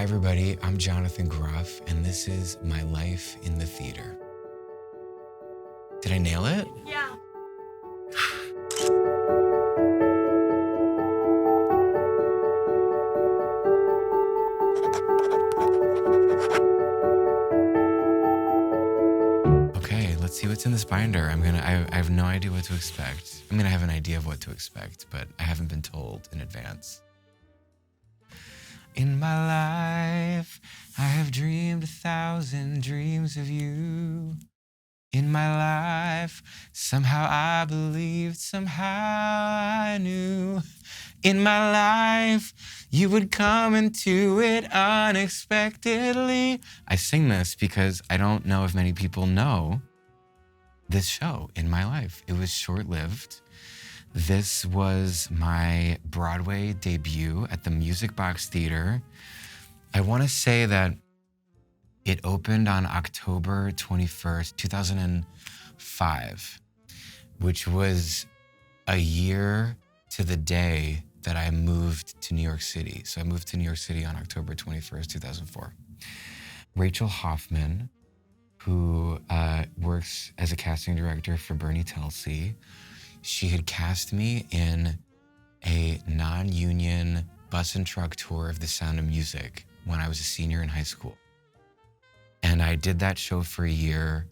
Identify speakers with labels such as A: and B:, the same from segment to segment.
A: Hi everybody, I'm Jonathan Groff, and this is My Life in the Theater. Did I nail it?
B: Yeah.
A: Okay, let's see what's in this binder. I have no idea what to expect. I mean, I have an idea of what to expect, but I haven't been told in advance. In my life, I have dreamed 1,000 dreams of you. In my life, somehow I believed, somehow I knew. In my life, you would come into it unexpectedly. I sing this because I don't know if many people know this show, In My Life. It was short-lived. This was my Broadway debut at the Music Box Theater. I want to say that it opened on October 21st, 2005, which was a year to the day that I moved to New York City. So I moved to New York City on October 21st, 2004. Rachel Hoffman, who works as a casting director for Bernie Telsey, she had cast me in a non-union bus and truck tour of The Sound of Music when I was a senior in high school. And I did that show for a year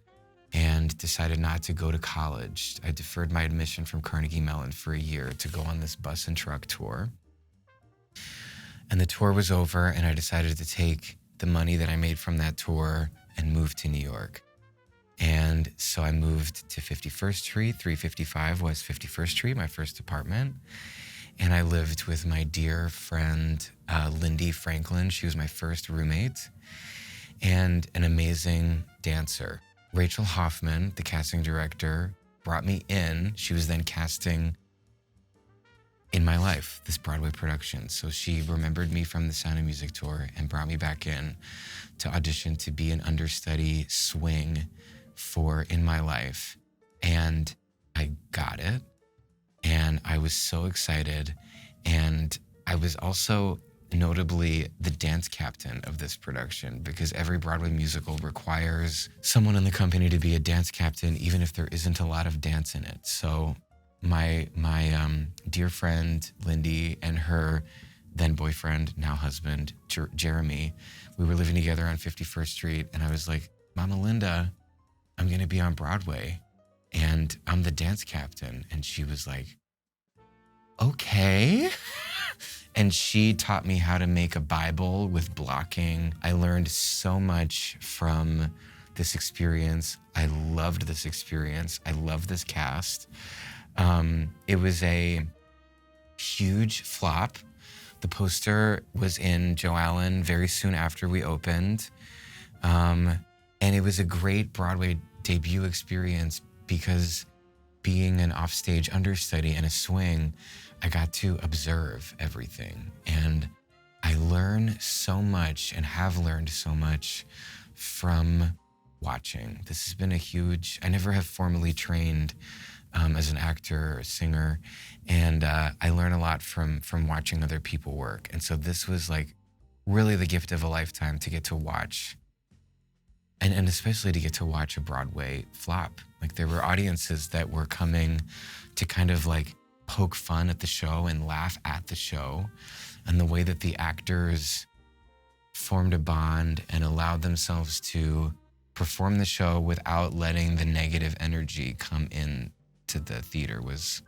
A: and decided not to go to college. I deferred my admission from Carnegie Mellon for a year to go on this bus and truck tour. And the tour was over, and I decided to take the money that I made from that tour and move to New York. And so I moved to 51st Street, 355 West 51st Street, my first apartment. And I lived with my dear friend, Lindy Franklin. She was my first roommate and an amazing dancer. Rachel Hoffman, the casting director, brought me in. She was then casting In My Life, this Broadway production. So she remembered me from the Sound of Music tour and brought me back in to audition to be an understudy swing for In My Life. And I got it. And I was so excited. And I was also notably the dance captain of this production, because every Broadway musical requires someone in the company to be a dance captain, even if there isn't a lot of dance in it. So my dear friend Lindy and her then boyfriend, now husband, Jeremy, we were living together on 51st Street, and I was like, Mama Linda, I'm gonna be on Broadway and I'm the dance captain. And she was like, okay. And she taught me how to make a Bible with blocking. I learned so much from this experience. I loved this experience. I love this cast. It was a huge flop. The poster was in Joe Allen very soon after we opened. And it was a great Broadway debut experience because being an offstage understudy and a swing, I got to observe everything. And I learned so much and have learned so much from watching. This has been a huge, I never have formally trained as an actor or a singer. And I learn a lot from watching other people work. And so this was like really the gift of a lifetime to get to watch. And especially to get to watch a Broadway flop. Like there were audiences that were coming to kind of like poke fun at the show and laugh at the show. And the way that the actors formed a bond and allowed themselves to perform the show without letting the negative energy come in to the theater was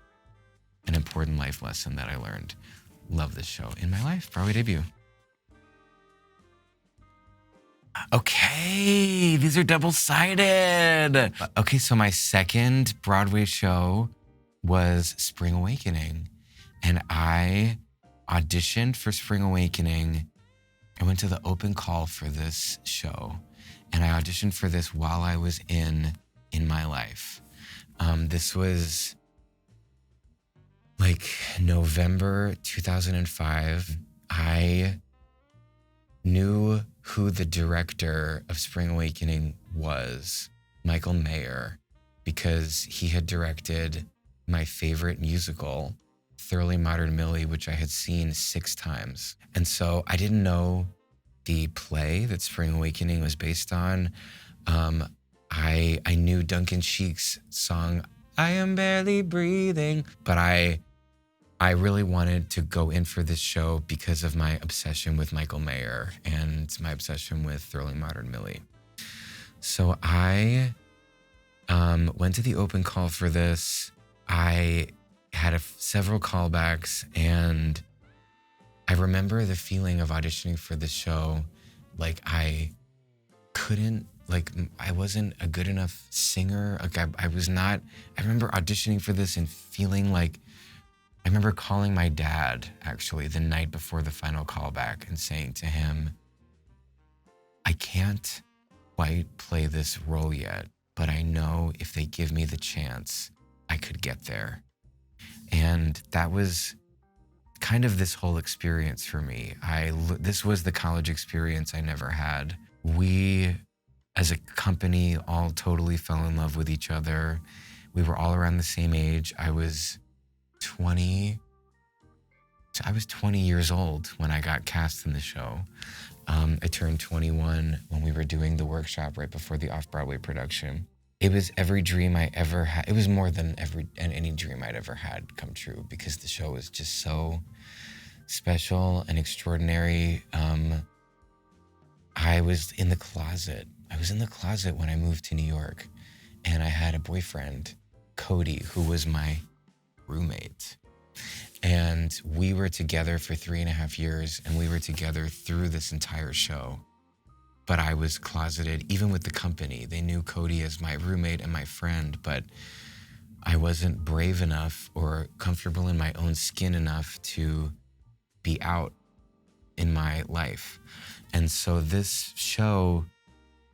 A: an important life lesson that I learned. Love this show. In My Life, Broadway debut. Okay, these are double-sided. Okay, so my second Broadway show was Spring Awakening, and I auditioned for Spring Awakening. I went to the open call for this show, and I auditioned for this while I was in My Life. This was like November 2005. I knew who the director of Spring Awakening was, Michael Mayer, because he had directed my favorite musical, Thoroughly Modern Millie, which I had seen 6 times. And so I didn't know the play that Spring Awakening was based on, I knew Duncan Sheik's song, I Am Barely Breathing, but I really wanted to go in for this show because of my obsession with Michael Mayer and my obsession with Thrilling Modern Millie. So I went to the open call for this. I had several callbacks, and I remember the feeling of auditioning for the show. Like I wasn't a good enough singer. Like I was not, I remember auditioning for this and feeling like, I remember calling my dad actually the night before the final callback and saying to him, I can't quite play this role yet, but I know if they give me the chance, I could get there. And that was kind of this whole experience for me. This was the college experience I never had. We, as a company, all totally fell in love with each other. We were all around the same age. I was 20 years old when I got cast in the show. I turned 21 when we were doing the workshop right before the Off-Broadway production. It was every dream I ever had. It was more than any dream I'd ever had come true, because the show was just so special and extraordinary. I was in the closet. When I moved to New York, and I had a boyfriend, Cody, who was my roommate. And we were together for 3.5 years, and we were together through this entire show. But I was closeted, even with the company. They knew Cody as my roommate and my friend, but I wasn't brave enough or comfortable in my own skin enough to be out in my life. And so this show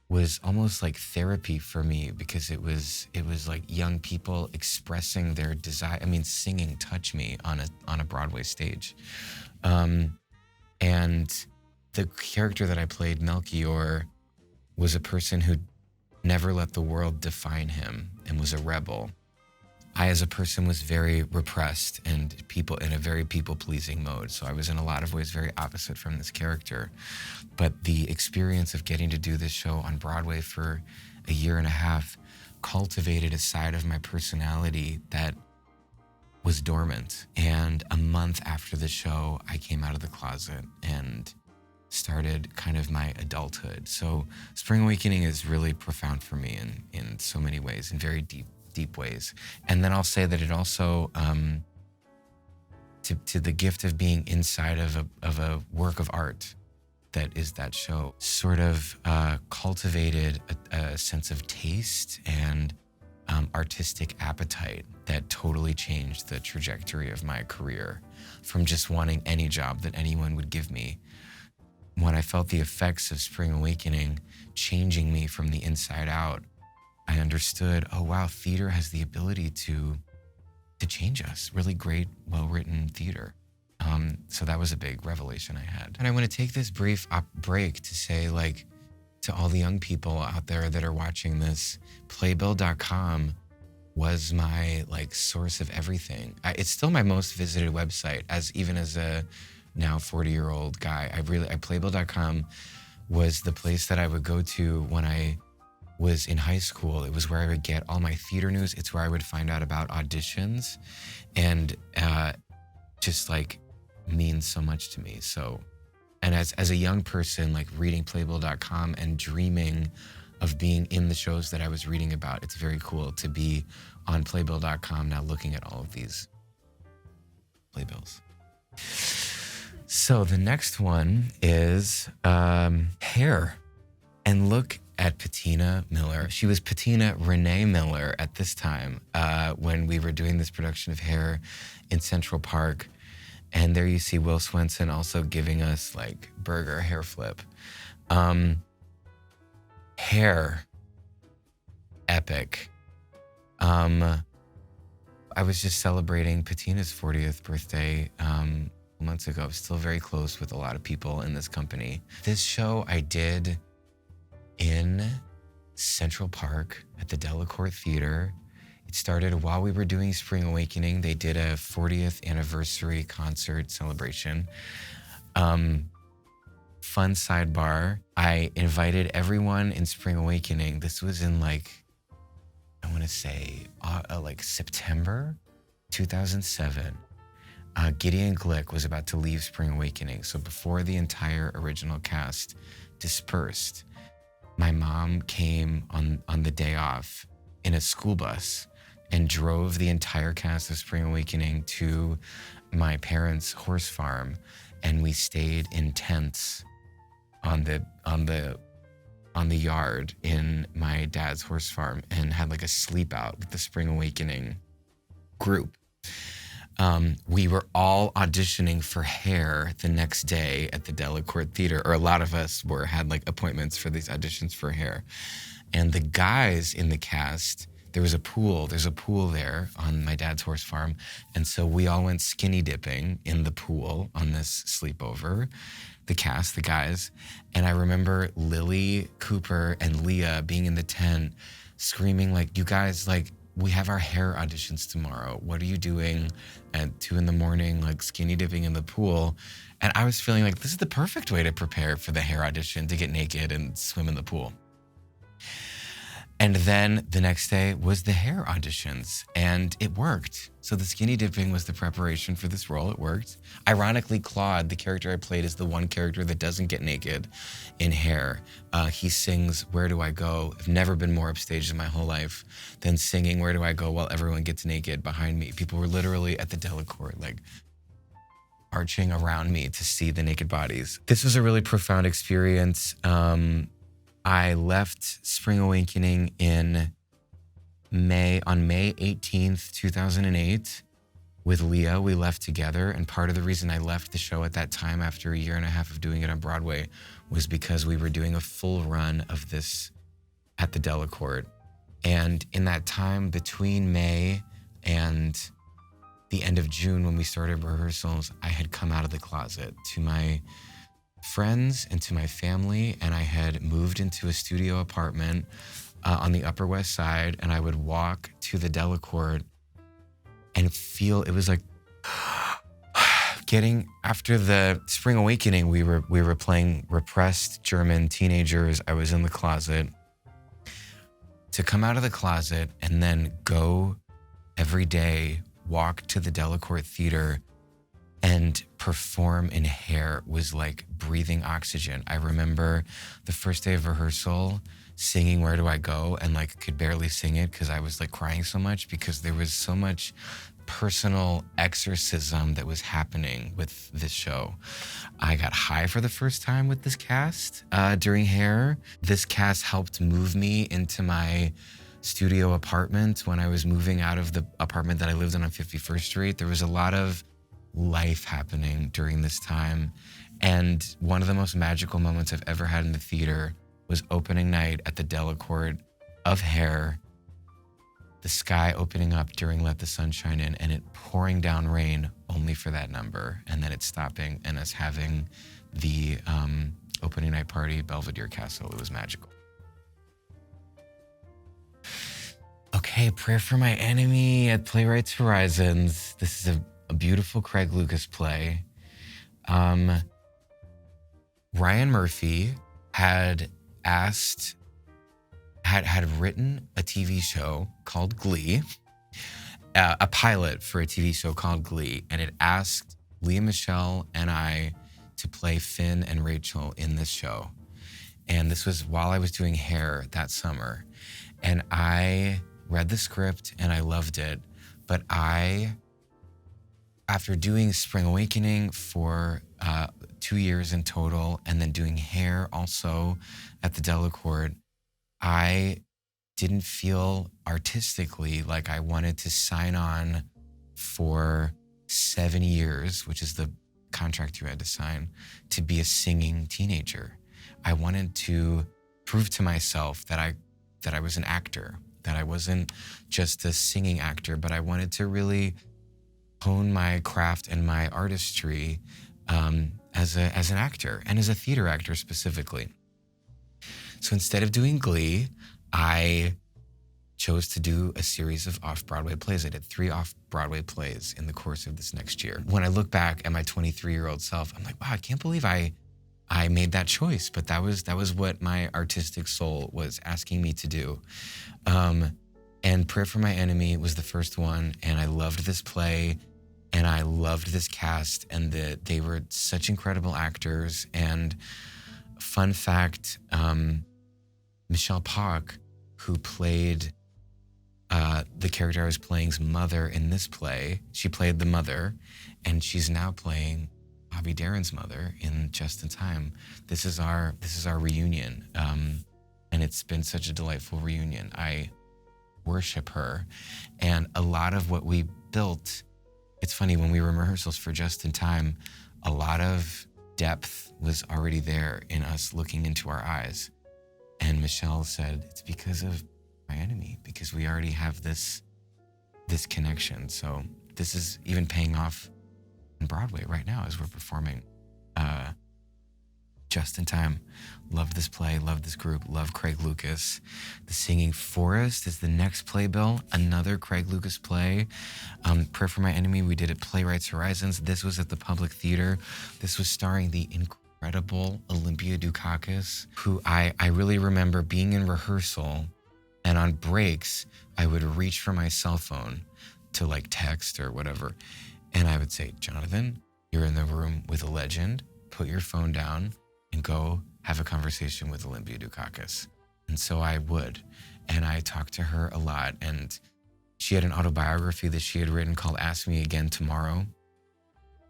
A: was almost like therapy for me, because it was like young people expressing their desire. I mean, singing "Touch Me" on a Broadway stage, and the character that I played, Melchior, was a person who never let the world define him and was a rebel. I, as a person, was very repressed and in a very people-pleasing mode. So I was in a lot of ways very opposite from this character. But the experience of getting to do this show on Broadway for 1.5 years cultivated a side of my personality that was dormant. And a month after the show, I came out of the closet and started kind of my adulthood. So Spring Awakening is really profound for me in so many ways, in very deep ways. And then I'll say that it also, to the gift of being inside of a work of art that is that show, sort of cultivated a sense of taste and artistic appetite that totally changed the trajectory of my career, from just wanting any job that anyone would give me. When I felt the effects of Spring Awakening changing me from the inside out, I understood, oh wow, theater has the ability to change us. Really great, well-written theater. So that was a big revelation I had. And I want to take this brief break to say, like, to all the young people out there that are watching this, Playbill.com was my source of everything. It's still my most visited website, even as a now 40-year-old guy. Playbill.com was the place that I would go to when I was in high school. It was where I would get all my theater news. It's where I would find out about auditions, and just means so much to me. So, and as a young person, reading Playbill.com and dreaming of being in the shows that I was reading about, it's very cool to be on Playbill.com now, looking at all of these playbills. So the next one is Hair. And look at Patina Miller. She was Patina Renee Miller at this time when we were doing this production of Hair in Central Park. And there you see Will Swenson also giving us burger hair flip. Hair, epic. I was just celebrating Patina's 40th birthday months ago. I was still very close with a lot of people in this company. This show I did in Central Park at the Delacorte Theater. It started while we were doing Spring Awakening. They did a 40th anniversary concert celebration fun sidebar. I invited everyone in Spring Awakening. This was in like, I want to say like September 2007. Gideon Glick was about to leave Spring Awakening. So before the entire original cast dispersed, my mom came on the day off in a school bus and drove the entire cast of Spring Awakening to my parents' horse farm, and we stayed in tents on the yard in my dad's horse farm and had like a sleep out with the Spring Awakening group. We were all auditioning for Hair the next day at the Delacorte Theater, or a lot of us had like appointments for these auditions for Hair. And the guys in the cast, there's a pool there on my dad's horse farm. And so we all went skinny dipping in the pool on this sleepover, the cast, the guys. And I remember Lily, Cooper, and Leah being in the tent screaming like, you guys, like, we have our Hair auditions tomorrow. What are you doing at 2 a.m, like skinny dipping in the pool? And I was feeling like this is the perfect way to prepare for the Hair audition, to get naked and swim in the pool. And then the next day was the Hair auditions, and it worked. So the skinny dipping was the preparation for this role. It worked. Ironically, Claude, the character I played, is the one character that doesn't get naked in Hair. He sings "Where Do I Go?" I've never been more upstaged in my whole life than singing "Where Do I Go?" while everyone gets naked behind me. People were literally at the Delacorte, like, arching around me to see the naked bodies. This was a really profound experience. I left Spring Awakening on May 18th, 2008 with Leah. We left together, and part of the reason I left the show at that time after a year and a half of doing it on Broadway was because we were doing a full run of this at the Delacorte. And in that time between May and the end of June, when we started rehearsals, I had come out of the closet to my friends and to my family, and I had moved into a studio apartment on the Upper West Side, and I would walk to the Delacorte and feel, it was like getting, after the Spring Awakening, we were playing repressed German teenagers. I was in the closet. To come out of the closet and then go every day, walk to the Delacorte Theater and perform in Hair was like breathing oxygen. I remember the first day of rehearsal singing "Where Do I Go?" and like could barely sing it because I was like crying so much, because there was so much personal exorcism that was happening with this show. I got high for the first time with this cast during Hair. This cast helped move me into my studio apartment when I was moving out of the apartment that I lived in on 51st Street. There was a lot of life happening during this time. And one of the most magical moments I've ever had in the theater was opening night at the Delacorte of Hair, the sky opening up during Let the Sun Shine In, and it pouring down rain only for that number, and then it stopping and us having the opening night party, Belvedere Castle. It was magical. Okay, Prayer for My Enemy at Playwrights Horizons. This is a beautiful Craig Lucas play. Ryan Murphy had written a TV show called Glee, a pilot for a TV show called Glee, and it asked Leah Michelle and I to play Finn and Rachel in this show. And this was while I was doing Hair that summer. And I read the script and I loved it, but after doing Spring Awakening for 2 years in total, and then doing Hair also at the Delacorte, I didn't feel artistically like I wanted to sign on for 7 years, which is the contract you had to sign, to be a singing teenager. I wanted to prove to myself that I was an actor, that I wasn't just a singing actor, but I wanted to really hone my craft and my artistry as an actor, and as a theater actor specifically. So instead of doing Glee, I chose to do a series of off-Broadway plays. I did 3 off-Broadway plays in the course of this next year. When I look back at my 23-year-old self, I'm like, wow, I can't believe I I made that choice, but that was what my artistic soul was asking me to do. And Prayer for My Enemy was the first one, and I loved this play, and I loved this cast, and they were such incredible actors. And fun fact, Michelle Park, who played the character I was playing's mother in this play, she played the mother, and she's now playing Bobby Darin's mother in Just in Time. This is our reunion, and it's been such a delightful reunion. I worship her, and a lot of what we built. It's funny, when we were in rehearsals for Just in Time, a lot of depth was already there in us looking into our eyes. And Michelle said, it's because of My Enemy, because we already have this connection. So this is even paying off on Broadway right now as we're performing Just in Time. Love this play, love this group, love Craig Lucas. The Singing Forest is the next Playbill, another Craig Lucas play. Prayer for My Enemy, we did at Playwrights Horizons. This was at the Public Theater. This was starring the incredible Olympia Dukakis, who I really remember being in rehearsal, and on breaks, I would reach for my cell phone to like text or whatever. And I would say, Jonathan, you're in the room with a legend. Put your phone down and go have a conversation with Olympia Dukakis. And so I would. And I talked to her a lot. And she had an autobiography that she had written called Ask Me Again Tomorrow.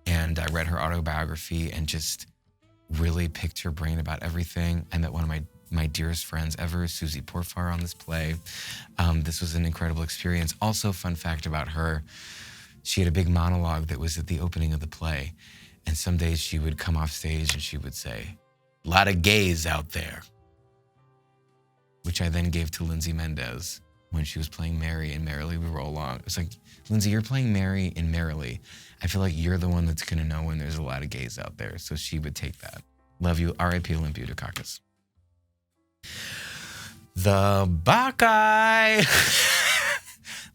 A: And I read her autobiography and just really picked her brain about everything. I met one of my dearest friends ever, Susie Porfar, on this play. This was an incredible experience. Also, fun fact about her, she had a big monologue that was at the opening of the play. And some days she would come off stage and she would say, a lot of gays out there, which I then gave to Lindsay Mendez when she was playing Mary in Merrily We Roll Along. It's like, Lindsay, you're playing Mary in Merrily. I feel like you're the one that's going to know when there's a lot of gays out there. So she would take that. Love you. R.I.P. Olympia Dukakis. The Bakkeye.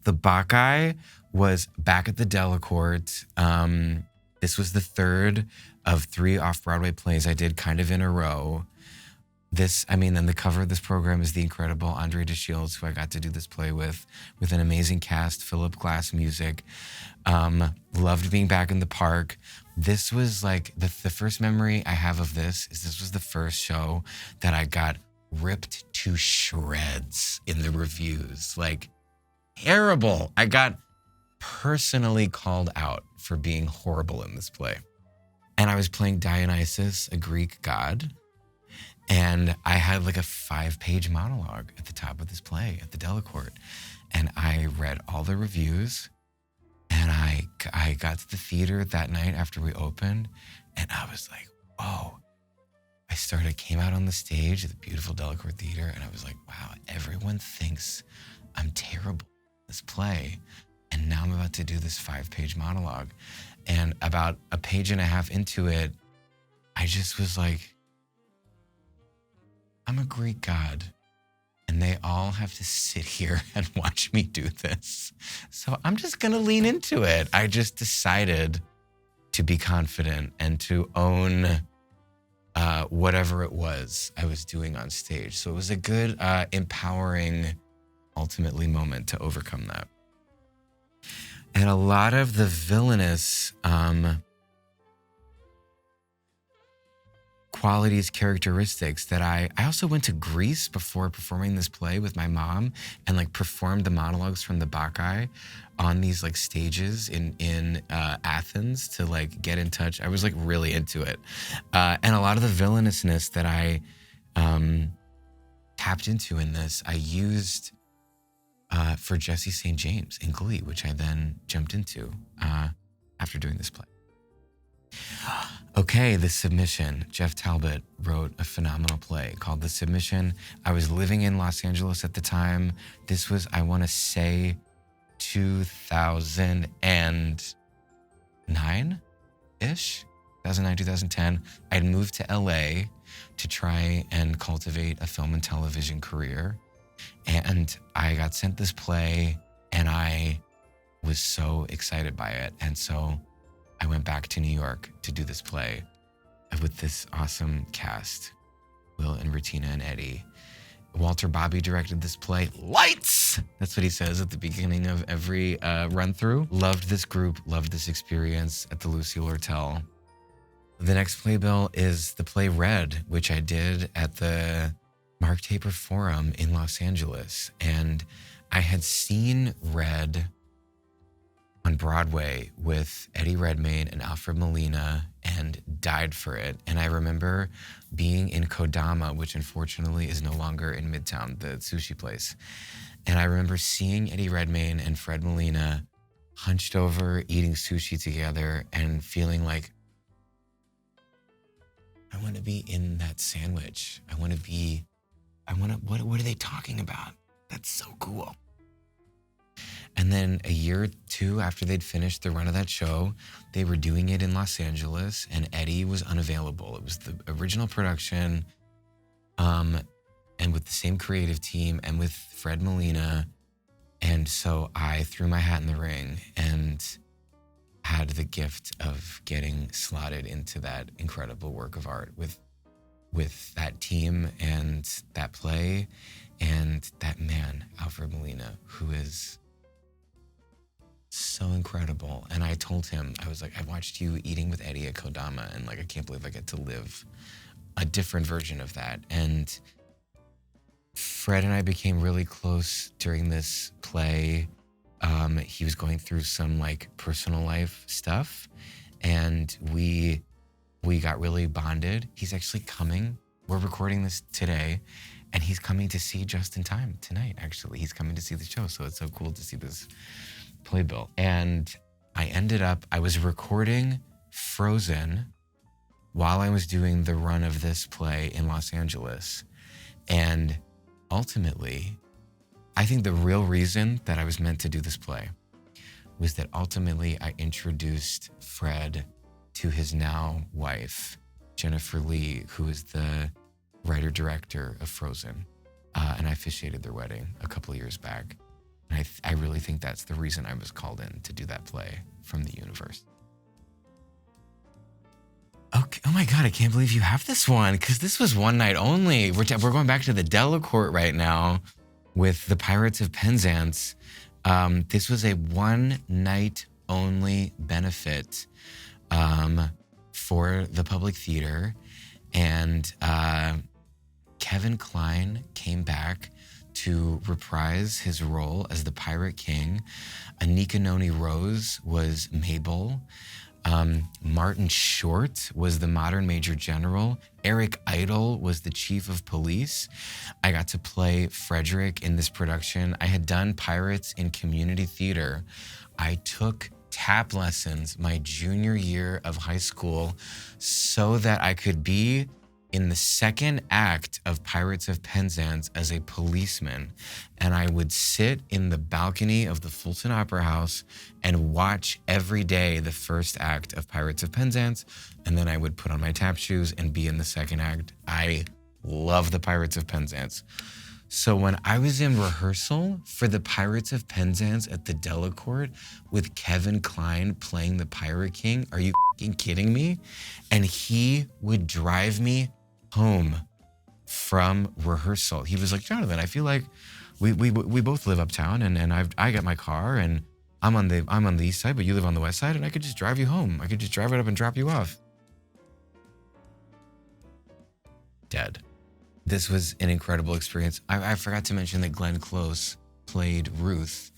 A: The Bakkeye was back at the Delacorte. This was the third of 3 off-Broadway plays I did kind of in a row. And the cover of this program is the incredible Andre DeShields, who I got to do this play with an amazing cast, Philip Glass music. Loved being back in the park. This was like, the first memory I have of this was the first show that I got ripped to shreds in the reviews. Like, terrible. I got personally called out for being horrible in this play. And I was playing Dionysus, a Greek god. And I had like a 5-page monologue at the top of this play at the Delacorte. And I read all the reviews. And I got to the theater that night after we opened. And I was like, whoa. I came out on the stage at the beautiful Delacorte Theater. And I was like, wow, everyone thinks I'm terrible in this play. And now I'm about to do this 5-page monologue. And about a page and a half into it, I just was like, I'm a Greek god, and they all have to sit here and watch me do this. So I'm just gonna lean into it. I just decided to be confident and to own whatever it was I was doing on stage. So it was a good, empowering, ultimately moment to overcome that. And a lot of the villainous qualities, characteristics that I also went to Greece before performing this play with my mom and like performed the monologues from the Bakkeye on these like stages in Athens to like get in touch. I was like really into it. And a lot of the villainousness that I tapped into in this, I used for Jesse St. James in Glee, which I then jumped into after doing this play. Okay, The Submission. Jeff Talbot wrote a phenomenal play called The Submission. I was living in Los Angeles at the time. This was, I want to say, 2009-ish? 2009, 2010. I'd moved to LA to try and cultivate a film and television career. And I got sent this play, and I was so excited by it. And so I went back to New York to do this play. with this awesome cast, Will and Regina and Eddie. Walter Bobby directed this play. Lights! That's what he says at the beginning of every run through. Loved this group, loved this experience at the Lucille Hotel. The next playbill is the play Red, which I did at the Mark Taper Forum in Los Angeles. And I had seen Red on Broadway with Eddie Redmayne and Alfred Molina and died for it. And I remember being in Kodama, which unfortunately is no longer in Midtown, the sushi place. And I remember seeing Eddie Redmayne and Fred Molina hunched over eating sushi together and feeling like, I want to be in that sandwich. what are they talking about? That's so cool. And then a year or two after they'd finished the run of that show, they were doing it in Los Angeles and Eddie was unavailable. It was the original production, and with the same creative team and with Fred Molina. And so I threw my hat in the ring and had the gift of getting slotted into that incredible work of art with that team and that play and that man, Alfred Molina, who is so incredible. And I told him, I was like, I watched you eating with Eddie at Kodama, and like, I can't believe I get to live a different version of that. And Fred and I became really close during this play. He was going through some like personal life stuff, and we got really bonded. He's actually coming. We're recording this today, and he's coming to see Just in Time tonight, actually. He's coming to see the show, so it's so cool to see this playbill. And I was recording Frozen while I was doing the run of this play in Los Angeles. And ultimately, I think the real reason that I was meant to do this play was that ultimately I introduced Fred to his now wife, Jennifer Lee, who is the writer-director of Frozen. And I officiated their wedding a couple of years back. And I really think that's the reason I was called in to do that play from the universe. Okay. Oh my God, I can't believe you have this one, because this was one night only. We're going back to the Delacorte right now with the Pirates of Penzance. This was a one night only benefit for the public theater. And Kevin Kline came back to reprise his role as the Pirate King. Anika Noni Rose was Mabel. Martin Short was the modern Major General. Eric Idle was the Chief of Police. I got to play Frederick in this production. I had done Pirates in community theater. I took tap lessons my junior year of high school so that I could be in the second act of Pirates of Penzance as a policeman. And I would sit in the balcony of the Fulton Opera House and watch every day the first act of Pirates of Penzance. And then I would put on my tap shoes and be in the second act. I love the Pirates of Penzance. So when I was in rehearsal for the Pirates of Penzance at the Delacorte with Kevin Kline playing the Pirate King, are you f***ing kidding me? And he would drive me home from rehearsal. He was like, Jonathan, I feel like we both live uptown, and I got my car, and I'm on the east side, but you live on the west side, and I could just drive you home. I could just drive it up and drop you off. Dead. This was an incredible experience. I forgot to mention that Glenn Close played Ruth.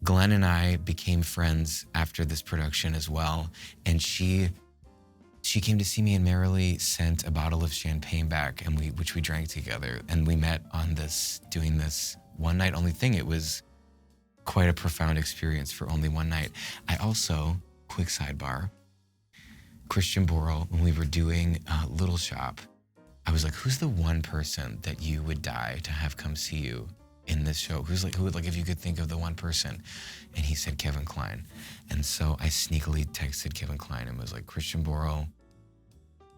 A: Glenn and I became friends after this production as well, and she came to see me and merrily sent a bottle of champagne back, and which we drank together, and we met on doing this one night only thing. It was quite a profound experience for only one night. I also, quick sidebar, Christian Borle, when we were doing Little Shop, I was like, who's the one person that you would die to have come see you in this show? Who would, if you could think of the one person? And he said Kevin Kline. And so I sneakily texted Kevin Kline and was like, Christian Borle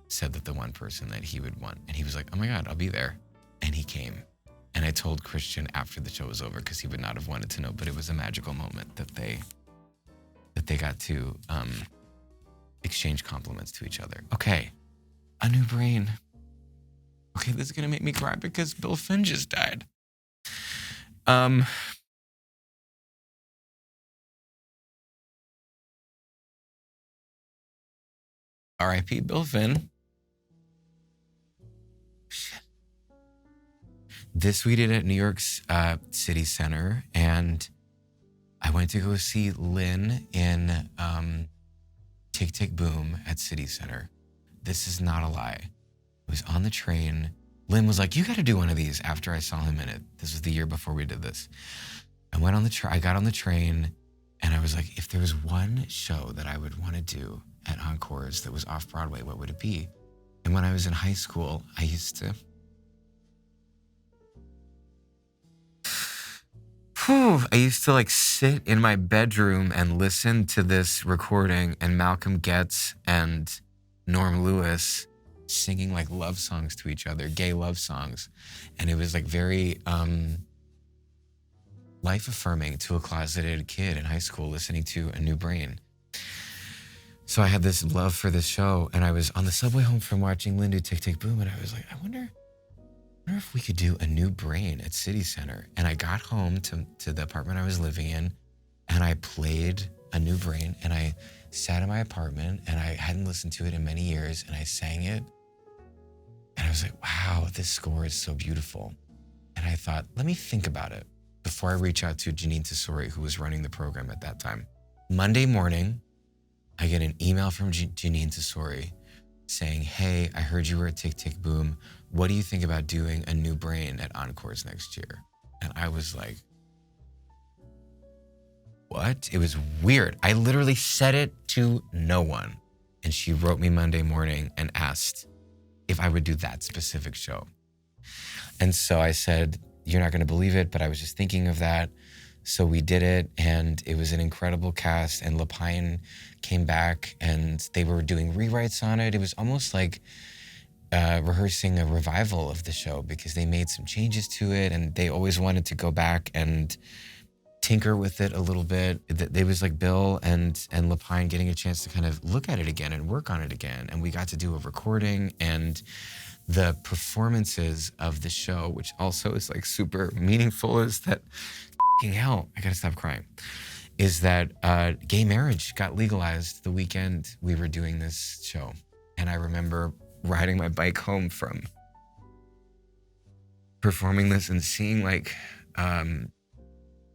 A: said that the one person that he would want. And he was like, oh my God, I'll be there. And he came. And I told Christian after the show was over, because he would not have wanted to know, but it was a magical moment that they got to exchange compliments to each other. Okay. A new brain. Okay, this is gonna make me cry because Bill Finn just died. R.I.P. Bill Finn. This we did at New York's City Center, and I went to go see Lynn in Tick Tick Boom at City Center. This is not a lie. I was on the train. Lynn was like, "You got to do one of these." After I saw him in it, this was the year before we did this. I got on the train, and I was like, if there was one show that I would want to do at Encores that was off-Broadway, what would it be? And when I was in high school, I used to like sit in my bedroom and listen to this recording and Malcolm Getz and Norm Lewis singing like love songs to each other, gay love songs. And it was like very life affirming to a closeted kid in high school listening to A New Brain. So I had this love for this show, and I was on the subway home from watching Lynn do Tick Tick Boom, and I was like, I wonder if we could do A New Brain at City Center. And I got home to the apartment I was living in, and I played A New Brain, and I sat in my apartment, and I hadn't listened to it in many years, and I sang it. And I was like, wow, this score is so beautiful. And I thought, let me think about it before I reach out to Janine Tesori, who was running the program at that time. Monday morning, I get an email from Janine Tesori saying, hey, I heard you were at Tick Tick Boom. What do you think about doing A New Brain at Encores next year? And I was like, what? It was weird. I literally said it to no one. And she wrote me Monday morning and asked if I would do that specific show. And so I said, you're not going to believe it, but I was just thinking of that. So we did it, and it was an incredible cast, and Lapine came back, and they were doing rewrites on it. It was almost like rehearsing a revival of the show because they made some changes to it, and they always wanted to go back and tinker with it a little bit. It was like Bill and Lapine getting a chance to kind of look at it again and work on it again. And we got to do a recording, and the performances of the show, which also is like super meaningful, is that hell, I gotta stop crying, is that gay marriage got legalized the weekend we were doing this show. And I remember riding my bike home from performing this and seeing like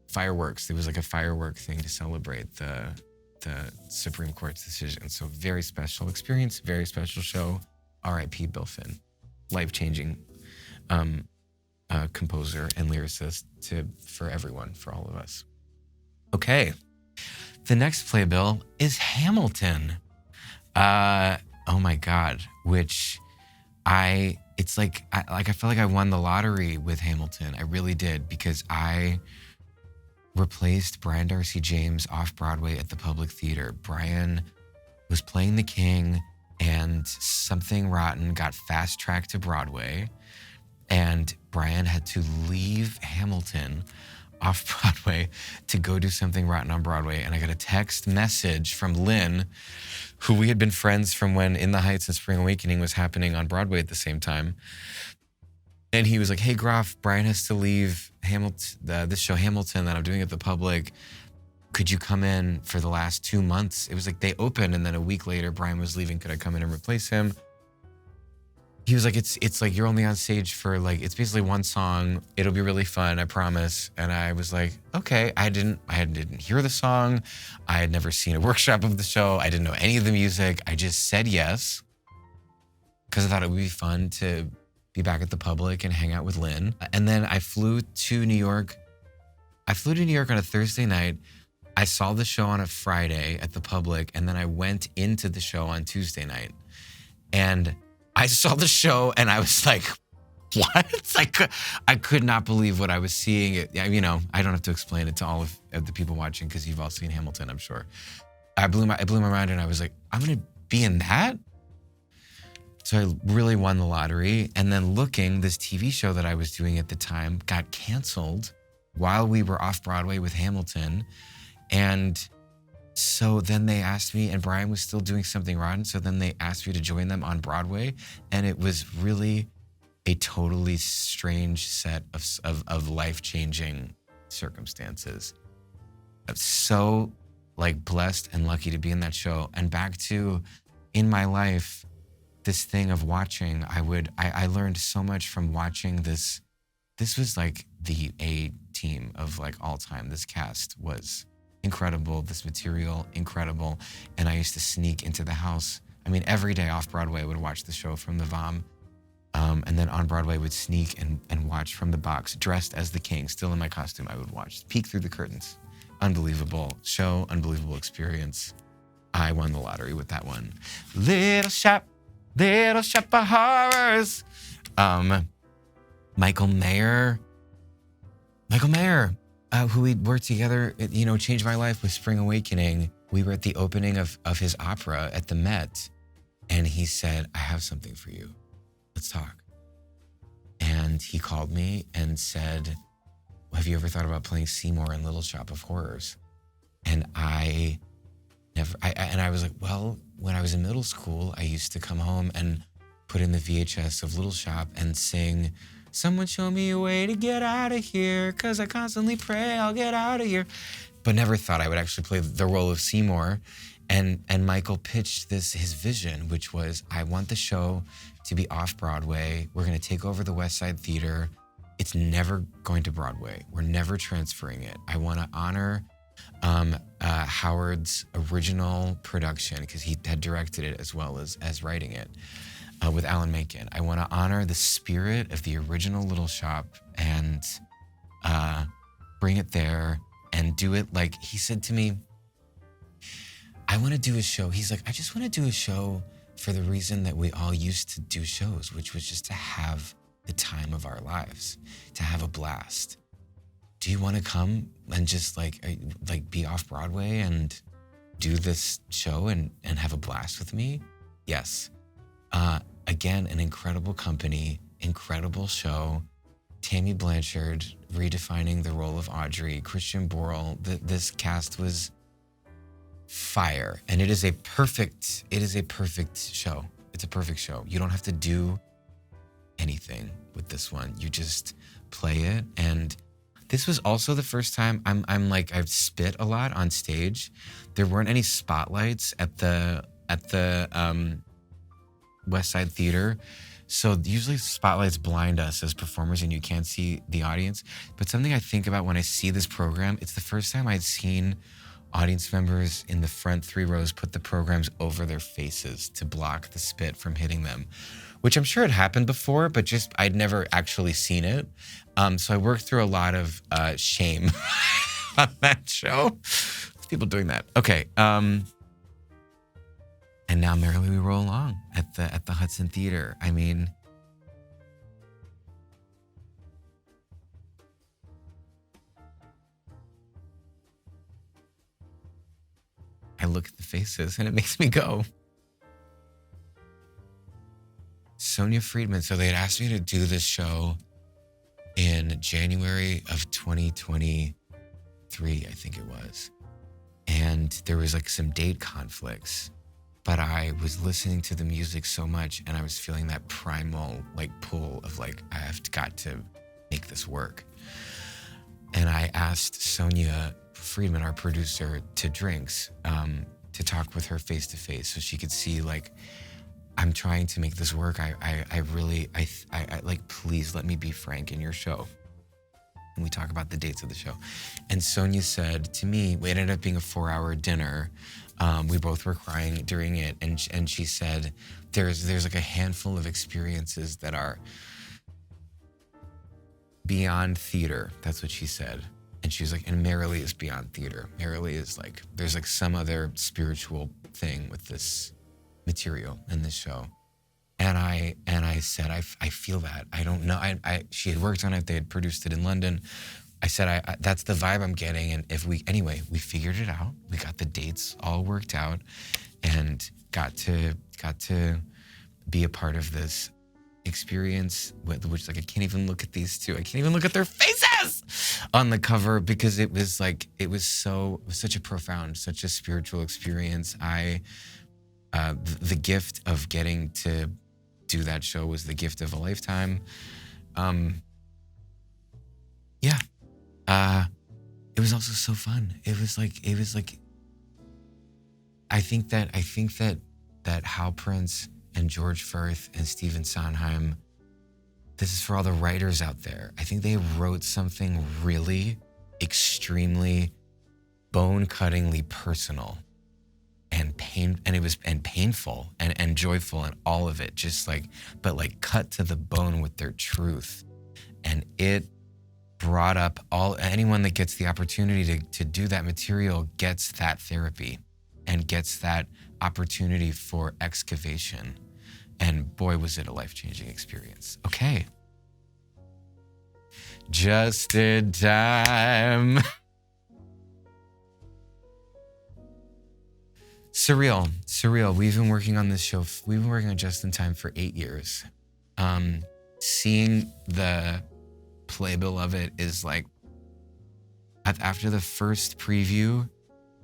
A: fireworks. There was like a firework thing to celebrate the Supreme Court's decision. So very special experience, very special show. R.I.P. Bill Finn. Life-changing composer and lyricist for everyone, for all of us. Okay, the next playbill is Hamilton. Oh my God, which I feel like I won the lottery with Hamilton. I really did, because I replaced Brian Darcy James off-Broadway at the Public Theater. Brian was playing the King, and Something Rotten got fast-tracked to Broadway, and Brian had to leave Hamilton off-Broadway to go do Something Rotten on Broadway. And I got a text message from Lynn, who we had been friends from when In the Heights and Spring Awakening was happening on Broadway at the same time. And he was like, hey, Groff, Brian has to leave this show Hamilton that I'm doing at the Public. Could you come in for the last 2 months? It was like they opened, and then a week later, Brian was leaving. Could I come in and replace him? He was like, it's like you're only on stage for like, it's basically one song. It'll be really fun, I promise. And I was like, okay. I didn't hear the song. I had never seen a workshop of the show. I didn't know any of the music. I just said yes because I thought it would be fun to be back at the Public and hang out with Lynn. And then I flew to New York. I flew to New York on a Thursday night. I saw the show on a Friday at the Public, and then I went into the show on Tuesday night. And I saw the show, and I was like, what? I could not believe what I was seeing. You know, I don't have to explain it to all of the people watching because you've all seen Hamilton, I'm sure. I blew my mind, and I was like, I'm going to be in that? So I really won the lottery. And then this TV show that I was doing at the time got canceled while we were off Broadway with Hamilton. And So then they asked me, and Brian was still doing Something Rotten. So then they asked me to join them on Broadway. And it was really a totally strange set of life-changing circumstances. I'm so like blessed and lucky to be in that show. And back to in my life, this thing of watching, I learned so much from watching this. This was like the A team of like all time. This cast was incredible. This material, incredible. And I used to sneak into the house. I mean, every day off Broadway, I would watch the show from the VOM. And then on Broadway, would sneak and watch from the box, dressed as the king, still in my costume. I would watch, peek through the curtains. Unbelievable show, unbelievable experience. I won the lottery with that one. Little shop of horrors. Michael Mayer, who we worked together, changed my life with Spring Awakening. We were at the opening of his opera at the Met, and he said, I have something for you. Let's talk. And he called me and said, have you ever thought about playing Seymour in Little Shop of Horrors? And I was like, well, when I was in middle school, I used to come home and put in the VHS of Little Shop and sing, someone show me a way to get out of here, 'cause I constantly pray I'll get out of here. But never thought I would actually play the role of Seymour. And Michael pitched his vision, which was, I want the show to be off-Broadway. We're gonna take over the West Side Theater. It's never going to Broadway. We're never transferring it. I wanna honor Howard's original production, because he had directed it as well as writing it, with Alan Menken. I wanna honor the spirit of the original Little Shop and bring it there and do it like, he said to me, I wanna do a show. He's like, I just wanna do a show for the reason that we all used to do shows, which was just to have the time of our lives, to have a blast. Do you wanna come and just like be off Broadway and do this show and have a blast with me? Yes. Again, an incredible company, incredible show. Tammy Blanchard redefining the role of Audrey, Christian Borle. This cast was fire, and it is a perfect show. It's a perfect show. You don't have to do anything with this one. You just play it. And this was also the first time I've spit a lot on stage. There weren't any spotlights at the West Side Theater. So usually spotlights blind us as performers and you can't see the audience. But something I think about when I see this program, it's the first time I'd seen audience members in the front 3 rows put the programs over their faces to block the spit from hitting them, which I'm sure had happened before, but just I'd never actually seen it. So I worked through a lot of shame on that show. People doing that. Okay. And now merrily we roll along at the Hudson Theater. I mean, I look at the faces and it makes me go. Sonia Friedman. So they had asked me to do this show in January of 2023, I think it was. And there was like some date conflicts, but I was listening to the music so much and I was feeling that primal like pull of like, I have got to make this work. And I asked Sonia Friedman, our producer, to drinks, to talk with her face to face so she could see like, I'm trying to make this work. I really like, please let me be frank in your show. And we talk about the dates of the show. And Sonia said to me, it ended up being a 4-hour dinner. We both were crying during it. And she said, there's like a handful of experiences that are beyond theater. That's what she said. And she was like, and merrily is beyond theater. Merrily is like, there's like some other spiritual thing with this material in this show. And I said, I feel that. I don't know. She had worked on it. They had produced it in London. I said, that's the vibe I'm getting. And anyway, we figured it out. We got the dates all worked out and got to be a part of this experience, which like I can't even look at these two. I can't even look at their faces on the cover because it was such a profound, such a spiritual experience. The gift of getting to do that show was the gift of a lifetime. Yeah. It was also so fun. It was like I think that Hal Prince and George Firth and Stephen Sondheim, this is for all the writers out there. I think they wrote something really extremely bone-cuttingly personal and painful and joyful and all of it, just like, but like cut to the bone with their truth. And it brought up anyone that gets the opportunity to do that material gets that therapy and gets that opportunity for excavation. And boy, was it a life-changing experience. Okay. Just in time. Surreal. We've been working on this show. We've been working on Just in Time for 8 years. Seeing the playbill of it is like, after the first preview,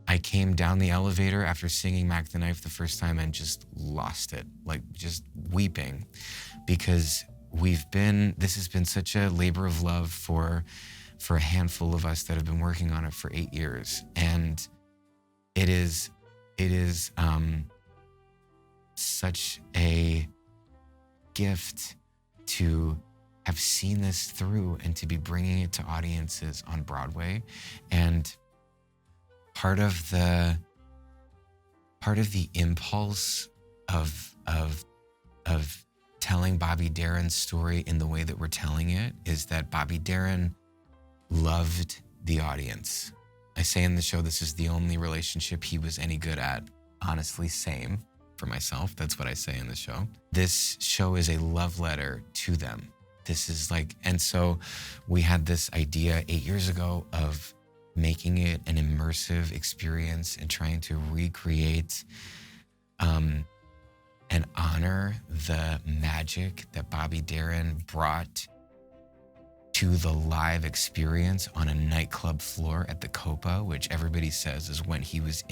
A: I came down the elevator after singing Mac the Knife the first time and just lost it, like just weeping, because this has been such a labor of love for a handful of us that have been working on it for 8 years. And it is such a gift to have seen this through and to be bringing it to audiences on Broadway. And part of the impulse of telling Bobby Darin's story in the way that we're telling it is that Bobby Darin loved the audience. I say in the show, this is the only relationship he was any good at. Honestly, same for myself. That's what I say in the show. This show is a love letter to them. This is like, and so we had this idea 8 years ago of making it an immersive experience and trying to recreate and honor the magic that Bobby Darin brought to the live experience on a nightclub floor at the Copa, which everybody says is when he was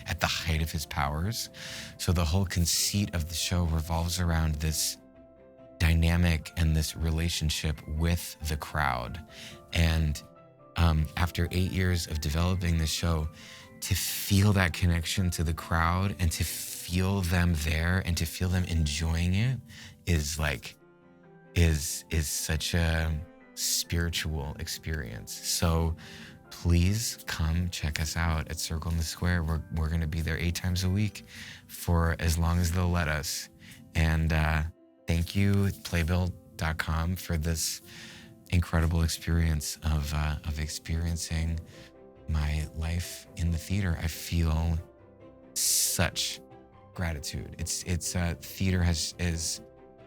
A: at the height of his powers. So the whole conceit of the show revolves around this dynamic and this relationship with the crowd. And after 8 years of developing the show, to feel that connection to the crowd and to feel them there and to feel them enjoying it is such a spiritual experience. So please come check us out at Circle in the Square. We're going to be there 8 times a week for as long as they'll let us. And thank you, Playbill.com, for this incredible experience of experiencing my life in the theater. I feel such gratitude. It's theater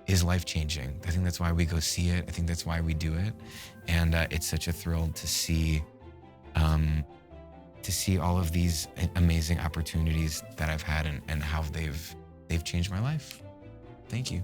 A: is life-changing. I think that's why we go see it. I think that's why we do it. And it's such a thrill to see all of these amazing opportunities that I've had and how they've changed my life. Thank you.